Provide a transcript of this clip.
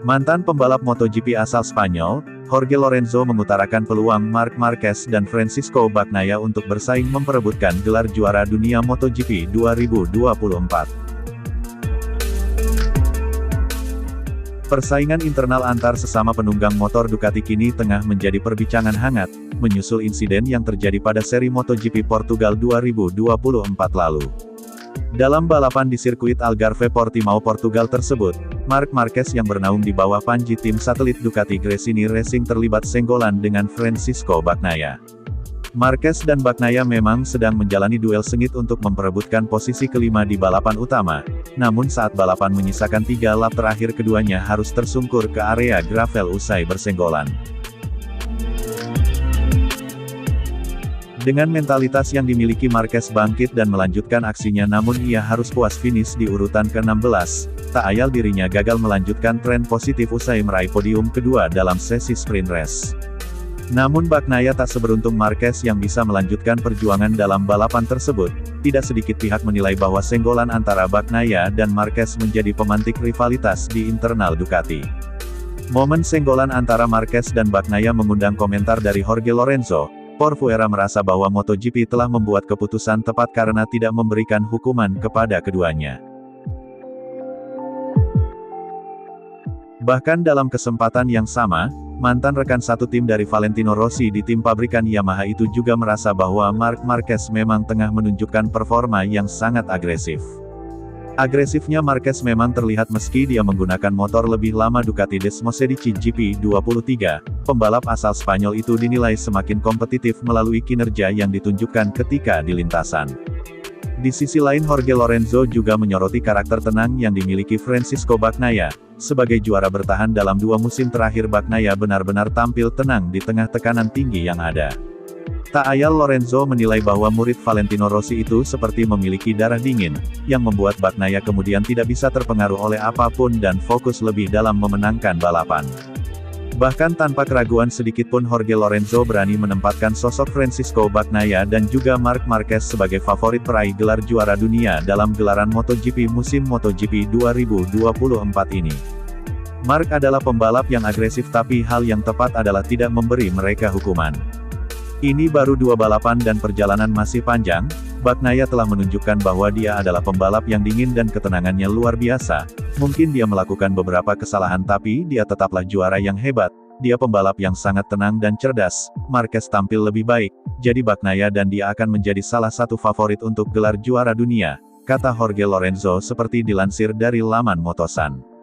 Mantan pembalap MotoGP asal Spanyol, Jorge Lorenzo mengutarakan peluang Marc Marquez dan Francisco Bagnaia untuk bersaing memperebutkan gelar juara dunia MotoGP 2024. Persaingan internal antar sesama penunggang motor Ducati kini tengah menjadi perbincangan hangat, menyusul insiden yang terjadi pada seri MotoGP Portugal 2024 lalu. Dalam balapan di sirkuit Algarve Portimao Portugal tersebut, Marc Marquez yang bernaung di bawah panji tim satelit Ducati Gresini Racing terlibat senggolan dengan Francisco Bagnaia. Marquez dan Bagnaia memang sedang menjalani duel sengit untuk memperebutkan posisi kelima di balapan utama, namun saat balapan menyisakan 3 lap terakhir keduanya harus tersungkur ke area gravel usai bersenggolan. Dengan mentalitas yang dimiliki Marquez bangkit dan melanjutkan aksinya, namun ia harus puas finish di urutan ke-16, tak ayal dirinya gagal melanjutkan tren positif usai meraih podium kedua dalam sesi sprint race. Namun Bagnaia tak seberuntung Marquez yang bisa melanjutkan perjuangan dalam balapan tersebut. Tidak sedikit pihak menilai bahwa senggolan antara Bagnaia dan Marquez menjadi pemantik rivalitas di internal Ducati. Momen senggolan antara Marquez dan Bagnaia mengundang komentar dari Jorge Lorenzo. Porfuera merasa bahwa MotoGP telah membuat keputusan tepat karena tidak memberikan hukuman kepada keduanya. Bahkan dalam kesempatan yang sama, mantan rekan satu tim dari Valentino Rossi di tim pabrikan Yamaha itu juga merasa bahwa Marc Marquez memang tengah menunjukkan performa yang sangat agresif. Agresifnya Marquez memang terlihat meski dia menggunakan motor lebih lama Ducati Desmosedici GP23, pembalap asal Spanyol itu dinilai semakin kompetitif melalui kinerja yang ditunjukkan ketika di lintasan. Di sisi lain Jorge Lorenzo juga menyoroti karakter tenang yang dimiliki Francisco Bagnaia. Sebagai juara bertahan dalam 2 musim terakhir, Bagnaia benar-benar tampil tenang di tengah tekanan tinggi yang ada. Tak ayal Lorenzo menilai bahwa murid Valentino Rossi itu seperti memiliki darah dingin, yang membuat Bagnaia kemudian tidak bisa terpengaruh oleh apapun dan fokus lebih dalam memenangkan balapan. Bahkan tanpa keraguan sedikitpun Jorge Lorenzo berani menempatkan sosok Francisco Bagnaia dan juga Marc Marquez sebagai favorit peraih gelar juara dunia dalam gelaran MotoGP musim MotoGP 2024 ini. Marc adalah pembalap yang agresif, tapi hal yang tepat adalah tidak memberi mereka hukuman. Ini baru 2 balapan dan perjalanan masih panjang. Bagnaia telah menunjukkan bahwa dia adalah pembalap yang dingin dan ketenangannya luar biasa. Mungkin dia melakukan beberapa kesalahan tapi dia tetaplah juara yang hebat. Dia pembalap yang sangat tenang dan cerdas. Marquez tampil lebih baik, jadi Bagnaia dan dia akan menjadi salah satu favorit untuk gelar juara dunia, kata Jorge Lorenzo seperti dilansir dari laman Motosan.